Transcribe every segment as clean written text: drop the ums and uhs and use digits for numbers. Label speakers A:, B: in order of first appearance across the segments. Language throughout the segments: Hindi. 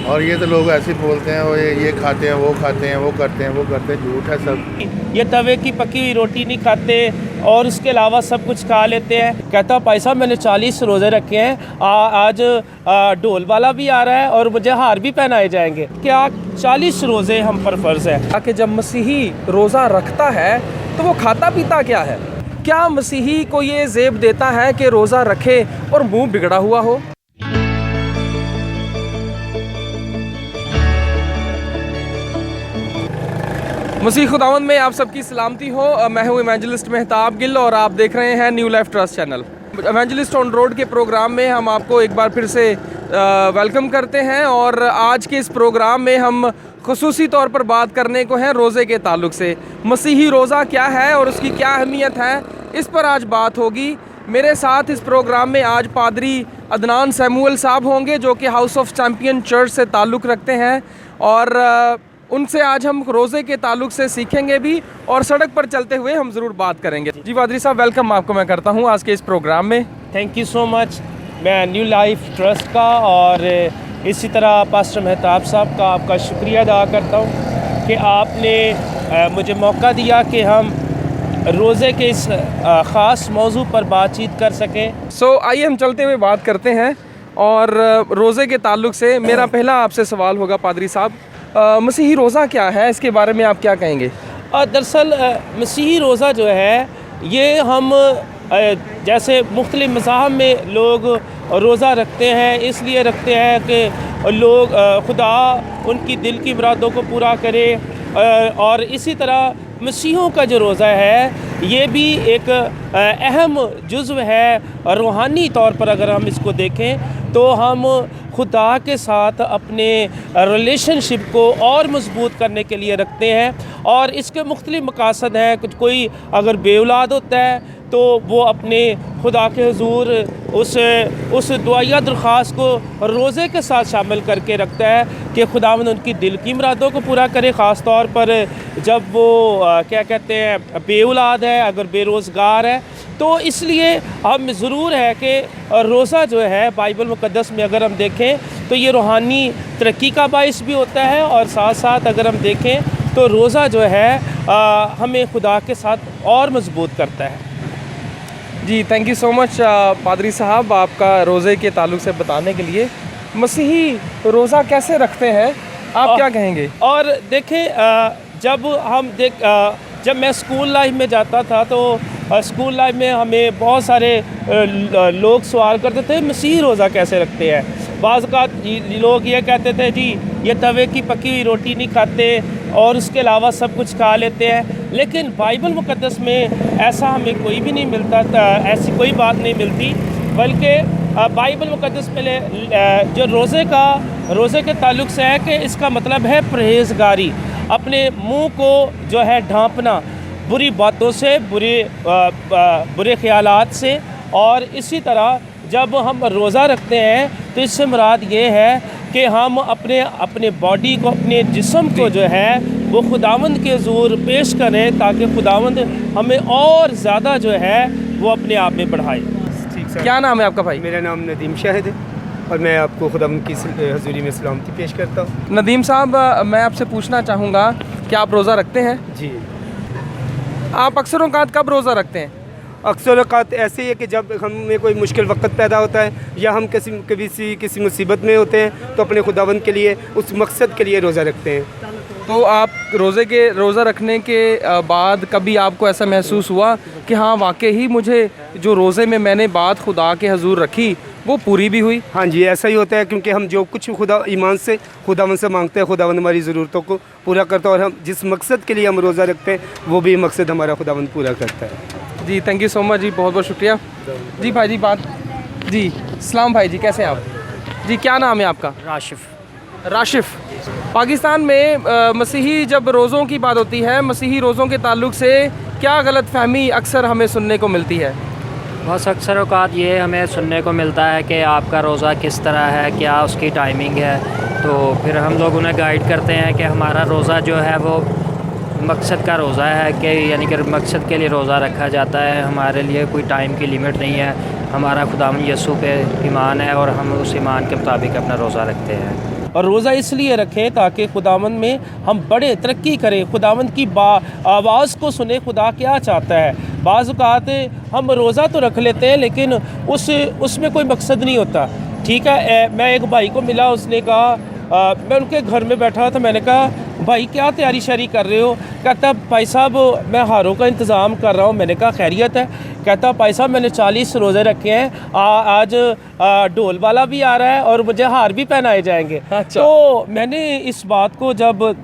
A: और ये तो लोग ऐसे बोलते हैं, वो ये खाते हैं, वो खाते हैं, वो करते हैं, वो करते हैं, झूठ है सब।
B: ये तवे की पकी हुई रोटी नहीं खाते और उसके अलावा सब कुछ खा लेते हैं। कहता भाई साहब मैंने 40 रोज़े रखे हैं, आज ढोल वाला भी आ रहा है और मुझे हार भी पहनाए जाएंगे। क्या 40 रोज़े हम पर फ़र्ज़ है
C: कि जब मसीही रोज़ा रखता है तो वो खाता पीता क्या है? क्या मसीही को ये ज़ेब देता है कि रोज़ा रखे और मुंह बिगड़ा हुआ हो? मसीह खुदावंद में आप सबकी सलामती हो। मैं हूँ इवेंजलिस्ट मेहताब गिल और आप देख रहे हैं new life trust channel. Evangelist on road के प्रोग्राम में हम आपको एक बार फिर से वेलकम करते हैं और आज के इस प्रोग्राम में हम खुसूसी तौर पर बात करने को हैं रोज़े के ताल्लुक से। मसीही रोज़ा क्या है और उसकी क्या अहमियत है, इस पर आज बात होगी। मेरे साथ इस प्रोग्राम में आज पादरी अदनान सैमुअल साहब होंगे जो कि हाउस ऑफ चैम्पियन चर्च से ताल्लुक़ रखते हैं और उनसे आज हम रोज़े के ताल्लुक से सीखेंगे भी और सड़क पर चलते हुए हम ज़रूर बात करेंगे। जी पादरी साहब, वेलकम आपको मैं करता हूँ आज के इस प्रोग्राम में।
B: Thank you so much. मैं न्यू लाइफ ट्रस्ट का और इसी तरह पास्टर मेहताब साहब का आपका शुक्रिया अदा करता हूँ कि आपने मुझे मौका दिया कि हम रोज़े के इस ख़ास मौजू पर बातचीत कर सकें।
C: आइए हम चलते हुए बात करते हैं और रोज़े के ताल्लुक से मेरा पहला आपसे सवाल होगा पादरी साहब, मसीही रोज़ा क्या है, इसके बारे में आप क्या कहेंगे?
B: दरअसल मसीही रोज़ा जो है ये हम जैसे मुख्तलिफ़ मज़ाहब में लोग रोज़ा रखते हैं, इसलिए रखते हैं कि लोग खुदा उनकी दिल की मुरादों को पूरा करे। और इसी तरह मसीहों का जो रोज़ा है ये भी एक अहम जुज़्व है। रूहानी तौर पर अगर हम इसको देखें तो हम खुदा के साथ अपने रिलेशनशिप को और मजबूत करने के लिए रखते हैं और इसके मुख्तलिफ़ मकासद हैं। कोई अगर बेऔलाद होता है तो वो अपने खुदा के हुजूर उस दुआया दरख्वास्त को रोज़े के साथ शामिल करके रखता है कि खुदावंद उनकी दिल की मुरादों को पूरा करे। ख़ास तौर पर जब वो क्या कहते हैं बेऔलाद है, अगर बेरोज़गार है, तो इसलिए हम ज़रूर है कि रोज़ा जो है बाइबल मुक़द्दस में अगर हम देखें तो ये रूहानी तरक्की का बाइस भी होता है और साथ साथ अगर हम देखें तो रोज़ा जो है हमें खुदा के साथ और मजबूत करता है।
C: जी थैंक यू सो मच पादरी साहब आपका रोज़े के ताल्लुक से बताने के लिए। मसीही रोज़ा कैसे रखते हैं, आप क्या कहेंगे?
B: और देखें जब मैं स्कूल लाइफ में जाता था तो स्कूल लाइफ में हमें बहुत सारे लोग सवाल करते थे मसीही रोज़ा कैसे रखते हैं। बाज़ औक़ात लोग ये कहते थे जी ये तवे की पकी हुई रोटी नहीं खाते और उसके अलावा सब कुछ खा लेते हैं, लेकिन बाइबल मुक़द्दस में ऐसा हमें कोई भी नहीं मिलता, ऐसी कोई बात नहीं मिलती। बल्कि बाइबल मुक़द्दस में जो रोज़े के ताल्लुक से है कि इसका मतलब है परहेज़गारी, अपने मुंह को जो है ढांपना बुरी बातों से, बुरे ख़यालात से। और इसी तरह जब हम रोज़ा रखते हैं तो इससे मुराद ये है कि हम अपने बॉडी को, अपने जिस्म को जो है वो खुदावंद के हुज़ूर पेश करें ताकि खुदावंद हमें और ज़्यादा जो है वो अपने आप में बढ़ाए।
D: ठीक सर।
C: क्या नाम है आपका भाई?
D: मेरा नाम नदीम शाहिद है और मैं आपको खुदावंद की हज़ूरी में सलामती पेश करता हूँ।
C: नदीम साहब, मैं आपसे पूछना चाहूँगा कि आप रोज़ा रखते हैं?
D: जी।
C: आप अक्सर औक़ात कब रोज़ा रखते हैं?
D: अक्सर औक़ात ऐसे ही है कि जब हमें कोई मुश्किल वक्त पैदा होता है या हम किसी मुसीबत में होते हैं तो अपने खुदावंद के लिए, उस मकसद के लिए रोज़ा रखते हैं।
C: तो आप रोज़ा रखने के बाद कभी आपको ऐसा महसूस हुआ कि हाँ वाकई ही मुझे जो रोज़े में मैंने बात खुदा के हुज़ूर रखी वो पूरी भी हुई?
D: हाँ जी, ऐसा ही होता है क्योंकि हम जो कुछ ईमान से खुदावंद से मांगते हैं खुदावंद हमारी ज़रूरतों को पूरा करता है और हम जिस मकसद के लिए हम रोज़ा रखते हैं वो भी मकसद हमारा खुदावंद पूरा करता है।
C: जी थैंक यू सो मच जी, बहुत बहुत शुक्रिया। जी भाई जी जी सलाम भाई जी, कैसे हैं आप? जी क्या नाम है आपका? राशिफ़। पाकिस्तान में मसीही जब रोज़ों की बात होती है, मसीही रोज़ों के ताल्लुक से क्या गलतफहमी अक्सर हमें सुनने को मिलती है?
E: बस अक्सर औक़ात ये हमें सुनने को मिलता है कि आपका रोज़ा किस तरह है, क्या उसकी टाइमिंग है। तो फिर हम लोग उन्हें गाइड करते हैं कि हमारा रोज़ा जो है वो मकसद का रोज़ा है कि यानी कि मकसद के लिए रोज़ा रखा जाता है। हमारे लिए कोई टाइम की लिमिट नहीं है। हमारा खुदावंद यीशु पे ईमान है और हम उस ईमान के मुताबिक अपना रोज़ा रखते हैं।
B: और रोज़ा इसलिए रखें ताकि खुदावंद में हम बड़े तरक्की करें, खुदावंद की आवाज़ को सुने, खुदा क्या चाहता है। बाज़ औक़ात हम रोज़ा तो रख लेते हैं लेकिन उसमें कोई मकसद नहीं होता। ठीक है, मैं एक भाई को मिला, उसने कहा मैं उनके घर में बैठा था, मैंने कहा भाई क्या तैयारी शारी कर रहे हो? कहता भाई साहब मैं हारों का इंतज़ाम कर रहा हूँ। मैंने कहा खैरियत है? कहता भाई साहब मैंने 40 रोज़े रखे हैं, आज ढोल वाला भी आ रहा है और मुझे हार भी पहनाए जाएंगे।
C: अच्छा।
B: तो मैंने इस बात को जब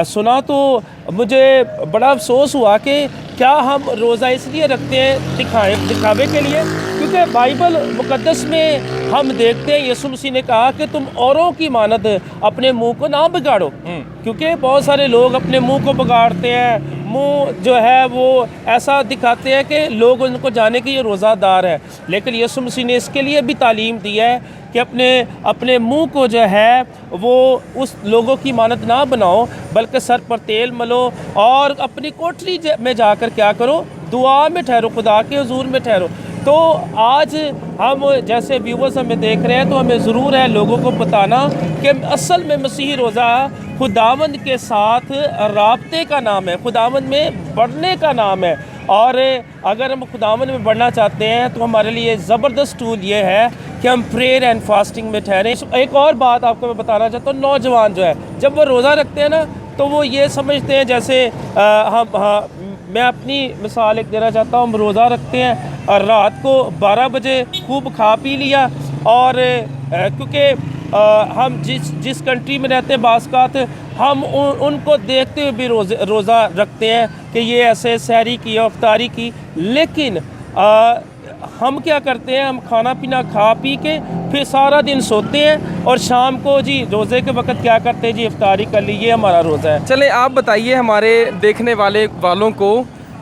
B: सुना तो मुझे बड़ा अफसोस हुआ कि क्या हम रोज़ा इसलिए रखते हैं दिखावे के लिए? क्योंकि बाइबल मुक़द्दस में हम देखते हैं यीशु मसीह ने कहा कि तुम औरों की मानद अपने मुंह को ना बिगाड़ो। क्योंकि बहुत सारे लोग अपने मुंह को बिगाड़ते हैं, मुंह जो है वो ऐसा दिखाते हैं कि लोग उनको जाने कि ये रोज़ादार है। लेकिन यीशु मसीह ने इसके लिए भी तालीम दी है कि अपने मुंह को जो है वो उस लोगों की मानद ना बनाओ, बल्कि सर पर तेल मलो और अपनी कोठरी में जाकर क्या करो, दुआ में ठहरो, खुदा के हुजूर में ठहरो। तो आज हम जैसे व्यूवर्स हमें देख रहे हैं तो हमें ज़रूर है लोगों को बताना कि असल में मसीही रोज़ा खुदावंद के साथ राब्ते का नाम है, खुदावंद में बढ़ने का नाम है। और अगर हम खुदावंद में बढ़ना चाहते हैं तो हमारे लिए ज़बरदस्त टूल ये है कि हम प्रेयर एंड फास्टिंग में ठहरें। एक और बात आपको मैं बताना चाहता हूँ, नौजवान जो है जब वो रोज़ा रखते हैं ना तो वो ये समझते हैं जैसे मैं अपनी मिसाल एक देना चाहता हूँ, हम रोज़ा रखते हैं और रात को 12 बजे खूब खा पी लिया और क्योंकि हम जिस कंट्री में रहते हैं बासकात हम उनको देखते हुए भी रोज़ा रखते हैं कि ये ऐसे सहरी की अफ्तारी की। लेकिन हम क्या करते हैं, हम खाना पीना खा पी के फिर सारा दिन सोते हैं और शाम को जी रोज़े के वक्त क्या करते हैं जी इफ्तारी कर ली, ये हमारा रोज़ा है।
C: चले आप बताइए हमारे देखने वालों को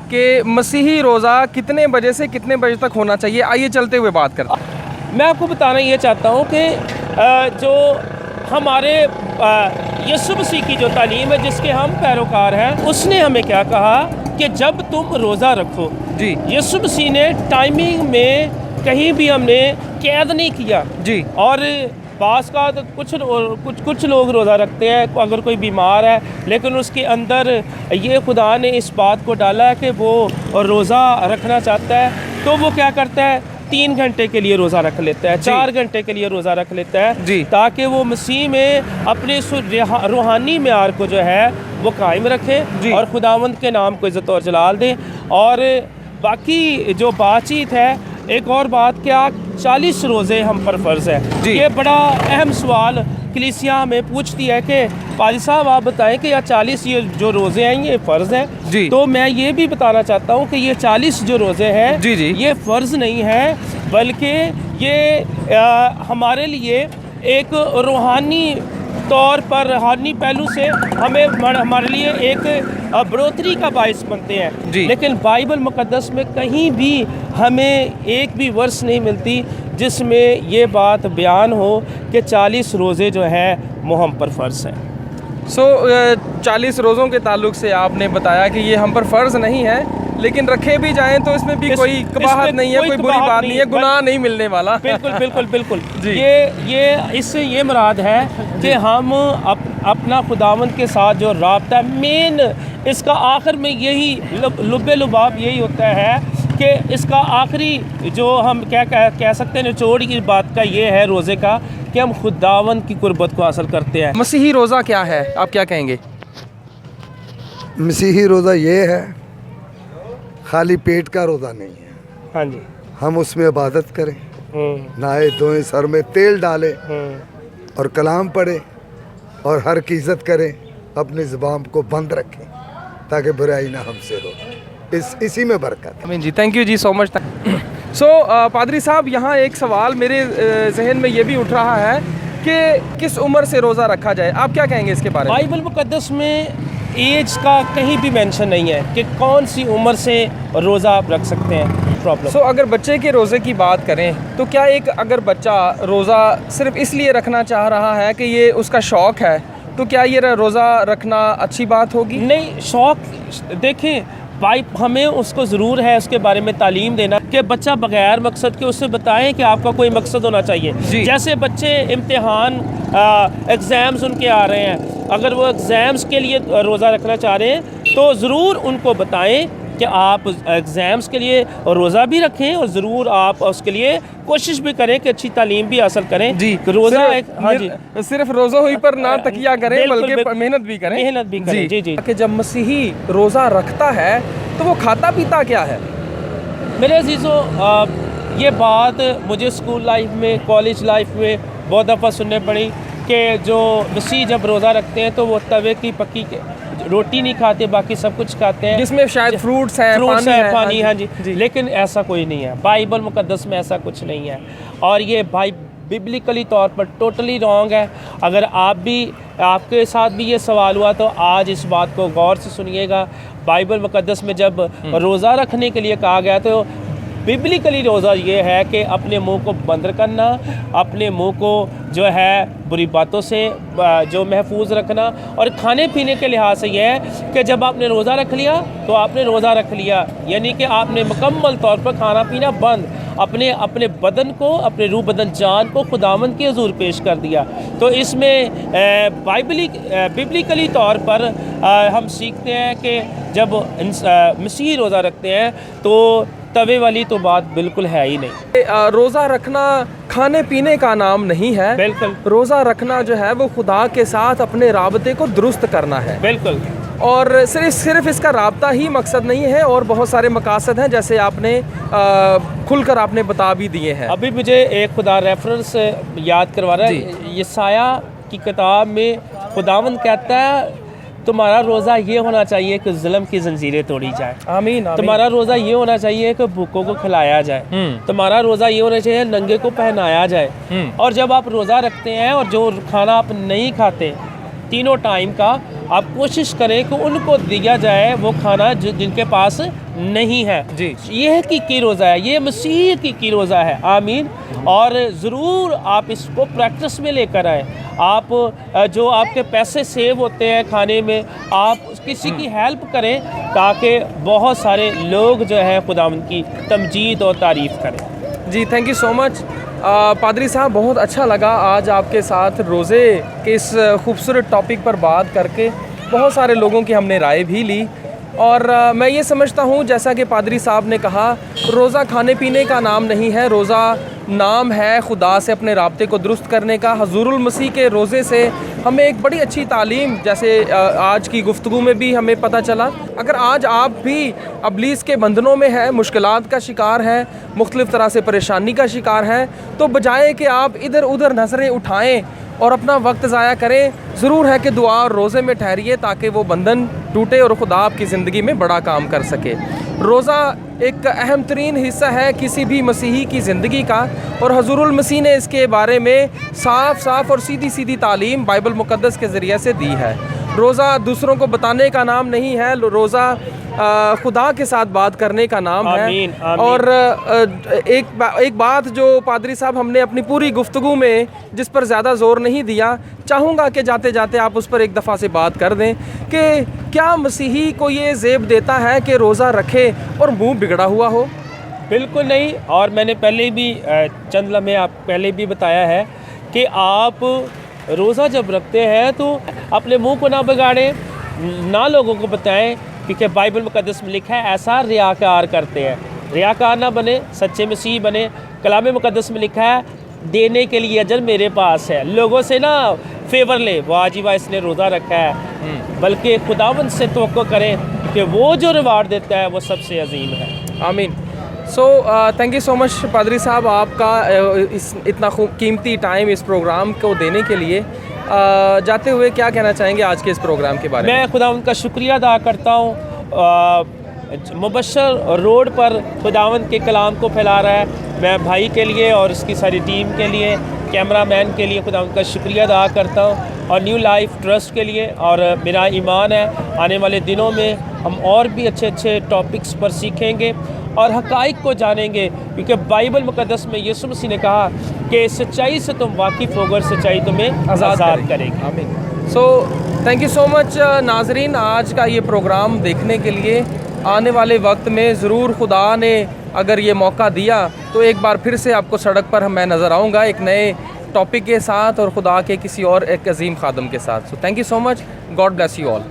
C: कि मसीही रोज़ा कितने बजे से कितने बजे तक होना चाहिए। आइए चलते हुए बात करते हैं।
B: मैं आपको बताना ये चाहता हूँ कि जो हमारे यीशु मसीह की जो तालीम है जिसके हम पैरोकार हैं, उसने हमें क्या कहा कि जब तुम रोज़ा रखो
C: जी,
B: यीशु मसीह ने टाइमिंग में कहीं भी हमने कैद नहीं किया
C: जी।
B: और पास का तो कुछ लोग रोज़ा रखते हैं अगर कोई बीमार है, लेकिन उसके अंदर ये खुदा ने इस बात को डाला है कि वो रोज़ा रखना चाहता है तो वो क्या करता है 3 घंटे के लिए रोज़ा रख लेता है, 4 घंटे के लिए रोज़ा रख लेता है
C: जी,
B: ताकि वो मसीह में अपने रूहानी म्यार को जो है वो कायम रखे और खुदावंद के नाम को इज़्ज़त और जलाल दें। और बाकी जो बातचीत है, एक और बात, क्या 40 रोज़े हम पर फ़र्ज़ है? ये बड़ा अहम सवाल कलीसिया हमें पूछती है कि पाजी साहब आप बताएं कि या 40 ये जो रोज़े हैं ये फ़र्ज़ हैं? तो मैं ये भी बताना चाहता हूँ कि ये 40 जो रोज़े हैं ये फ़र्ज़ नहीं है, बल्कि ये हमारे लिए एक रूहानी तौर पर, रूहानी पहलू से हमारे लिए एक बढ़ोतरी का बाइस बनते हैं। लेकिन बाइबल मुक़द्दस में कहीं भी हमें एक भी वर्स नहीं मिलती जिसमें ये बात बयान हो कि 40 रोज़े जो हैं वो हम पर फ़र्ज़ हैं।
C: 40 रोज़ों के ताल्लुक़ से आपने बताया कि ये हम पर फ़र्ज़ नहीं है, लेकिन रखे भी जाएं तो इसमें भी कोई कबाहत नहीं है, कोई बुरी बात नहीं है, गुनाह नहीं मिलने वाला।
B: बिल्कुल इससे ये मुराद है कि हम अपना खुदावंद के साथ जो राब्ता, मेन इसका आखिर में यही लुब्बे लुबाब यही होता है कि इसका आखिरी जो हम क्या कह सकते हैं निचोड़ की बात का ये है रोज़े का कि हम खुदावंद की कुर्बत को हासिल करते हैं।
C: मसीही रोज़ा क्या है, आप क्या कहेंगे?
F: मसीही रोज़ा ये है, खाली पेट का रोज़ा नहीं है।
B: हाँ जी,
F: हम उसमें इबादत करें, नहाए धोएं, सर में तेल डालें और कलाम पढ़ें और हर की इज़्ज़त करें, अपनी ज़ुबान को बंद रखें ताकि बुराई ना हमसे हो। इसी में बरकत।
C: अमीन जी, थैंक यू जी, सो मच। पादरी साहब, यहाँ एक सवाल मेरे जहन में ये भी उठ रहा है कि किस उम्र से रोज़ा रखा जाए, आप क्या कहेंगे इसके बारे में?
B: बाइबल मुक़द्दस में एज का कहीं भी मेंशन नहीं है कि कौन सी उम्र से रोज़ा आप रख सकते हैं। प्रॉब्लम
C: अगर बच्चे के रोज़े की बात करें तो क्या अगर बच्चा रोज़ा सिर्फ इसलिए रखना चाह रहा है कि ये उसका शौक़ है, तो क्या ये रोज़ा रखना अच्छी बात होगी?
B: नहीं, शौक़ देखें, भाई हमें उसको ज़रूर है उसके बारे में तालीम देना कि बच्चा बगैर मकसद के उससे बताएं कि आपका कोई मकसद होना चाहिए। जैसे बच्चे इम्तिहान एग्ज़ाम्स उनके आ रहे हैं, अगर वो एग्ज़ाम्स के लिए रोज़ा रखना चाह रहे हैं तो ज़रूर उनको बताएं कि आप एग्ज़ाम्स के लिए रोज़ा भी रखें और ज़रूर आप उसके लिए कोशिश भी करें कि अच्छी तालीम भी हासिल करें।
C: जी,
B: रोज़ा एक हाँ जी
C: सिर्फ रोज़ा हुई पर ना तकिया करें, बल्कि मेहनत भी करें।
B: मेहनत भी करें। जी जी।
C: कि जब मसीही रोज़ा रखता है तो वो खाता पीता क्या है?
B: मेरे अजीज़ों, ये बात मुझे स्कूल लाइफ में, कॉलेज लाइफ में बहुत दफ़ा सुनने पड़ी कि जो मसीह जब रोज़ा रखते हैं तो वो तवे की पक्की रोटी नहीं खाते, बाकी सब कुछ खाते हैं
C: जिसमें शायद फ्रूट्स हैं,
B: पानी। हाँ जी। लेकिन ऐसा कोई नहीं है, बाइबल मुकद्दस में ऐसा कुछ नहीं है और ये बिब्लिकली तौर पर टोटली रॉन्ग है। अगर आपके साथ भी ये सवाल हुआ तो आज इस बात को गौर से सुनिएगा। बाइबल मुकद्दस में जब रोज़ा रखने के लिए कहा गया तो बिब्लिकली रोज़ा ये है कि अपने मुंह को बंद करना, अपने मुंह को जो है बुरी बातों से जो महफूज रखना, और खाने पीने के लिहाज से ये है कि जब आपने रोज़ा रख लिया तो आपने रोज़ा रख लिया, यानी कि आपने मुकम्मल तौर पर खाना पीना बंद, अपने बदन को, अपने रूह बदन जान को खुदावंद के हुजूर पेश कर दिया। तो इसमें बिब्लिकली तौर पर हम सीखते हैं कि जब मसीही रोज़ा रखते हैं तो तवे वाली तो बात बिल्कुल है ही नहीं।
C: रोज़ा रखना खाने पीने का नाम नहीं है,
B: बिल्कुल।
C: रोज़ा रखना जो है वो खुदा के साथ अपने राबते को दुरुस्त करना है,
B: बिल्कुल।
C: और सिर्फ इसका राबता ही मकसद नहीं है, और बहुत सारे मकासद हैं जैसे आपने खुलकर आपने बता भी दिए हैं।
B: अभी मुझे एक खुदा रेफरेंस याद करवा रहा है, यसाया की किताब में खुदावंद कहता है तुम्हारा रोज़ा ये होना चाहिए कि जुल्म की जंजीरें तोड़ी जाए।
C: आमीन।
B: तुम्हारा रोज़ा ये होना चाहिए कि भूखों को खिलाया जाए। तुम्हारा रोज़ा ये होना चाहिए नंगे को पहनाया जाए। और जब आप रोज़ा रखते हैं और जो खाना आप नहीं खाते तीनों टाइम का, आप कोशिश करें कि उनको दिया जाए वो खाना जिनके पास नहीं है।
C: जी,
B: ये हकीकी रोज़ा है, ये मसीह की रोज़ा है। आमीन। और ज़रूर आप इसको प्रैक्टिस में लेकर आए। आप जो आपके पैसे सेव होते हैं खाने में, आप किसी की हेल्प करें ताकि बहुत सारे लोग जो है खुदावंद की तमजीद और तारीफ़ करें।
C: जी, थैंक यू सो मच पादरी साहब, बहुत अच्छा लगा आज आपके साथ रोज़े के इस खूबसूरत टॉपिक पर बात करके। बहुत सारे लोगों की हमने राय भी ली, और मैं ये समझता हूँ जैसा कि पादरी साहब ने कहा, रोज़ा खाने पीने का नाम नहीं है, रोज़ा नाम है खुदा से अपने राब्ते को दुरुस्त करने का। हज़ूरुल मसीह के रोज़े से हमें एक बड़ी अच्छी तालीम, जैसे आज की गुफ्तगू में भी हमें पता चला, अगर आज आप भी अबलीस के बंधनों में हैं, मुश्किलात का शिकार हैं, मुख्तलिफ़ तरह से परेशानी का शिकार हैं, तो बजाय कि आप इधर उधर नज़रें उठाएँ और अपना वक्त ज़ाया करें, ज़रूर है कि दुआ और रोज़े में ठहरिए ताकि वो बंधन टूटे और खुदा आपकी ज़िंदगी में बड़ा काम कर सके। रोज़ा एक अहम तरीन हिस्सा है किसी भी मसीही की ज़िंदगी का, और हज़ूरुल मसीह ने इसके बारे में साफ और सीधी सीधी तालीम बाइबल मुक़द्दस के ज़रिए से दी है। रोज़ा दूसरों को बताने का नाम नहीं है, रोज़ा खुदा के साथ बात करने का नाम
B: आमीन,
C: है।
B: आमीन।
C: और एक बात जो पादरी साहब हमने अपनी पूरी गुफ्तगू में जिस पर ज़्यादा ज़ोर नहीं दिया, चाहूँगा कि जाते जाते आप उस पर एक दफ़ा से बात कर दें कि क्या मसीही को ये ज़ेब देता है कि रोज़ा रखे और मुंह बिगड़ा हुआ हो?
B: बिल्कुल नहीं। और मैंने पहले भी चंद लम्हे आप पहले भी बताया है कि आप रोज़ा जब रखते हैं तो अपने मुंह को ना बिगाड़ें, ना लोगों को बताएं, क्योंकि बाइबल मुक़द्दस में लिखा है ऐसा रियाकार करते हैं। रियाकार ना बने, सच्चे मसीह बने। कलाम मुक़द्दस में लिखा है देने के लिए अजर मेरे पास है। लोगों से ना फेवर ले, वाह जी वाह इसने रोज़ा रखा है, बल्कि खुदावंद से तवक्को करें कि वो जो रिवार्ड देता है वो सबसे अजीम है।
C: आमीन। So thank you so much पादरी साहब, आपका इस इतना कीमती टाइम इस प्रोग्राम को देने के लिए। जाते हुए क्या कहना चाहेंगे आज के इस प्रोग्राम के बारे में?
B: मैं खुदावंद का शुक्रिया अदा करता हूँ। मुबशर रोड पर खुदावंद के कलाम को फैला रहा है। मैं भाई के लिए और उसकी सारी टीम के लिए, कैमरामैन के लिए खुदावंद का शुक्रिया अदा करता हूँ, और न्यू लाइफ ट्रस्ट के लिए। और मेरा ईमान है आने वाले दिनों में हम और भी अच्छे टॉपिक्स पर सीखेंगे और हक़ाइक़ को जानेंगे, क्योंकि बाइबल मुक़द्दस में यीशु मसीह ने कहा कि सच्चाई से तुम वाकिफ़ होकर सच्चाई तुम्हें आज़ाद करेगी।
C: आमीन। So thank you so much नाजरीन, आज का ये प्रोग्राम देखने के लिए। आने वाले वक्त में ज़रूर खुदा ने अगर ये मौका दिया तो एक बार फिर से आपको सड़क पर मैं नज़र आऊँगा एक नए टॉपिक के साथ और खुदा के किसी और एक अजीम खादम के साथ। So thank you so much, God bless you all.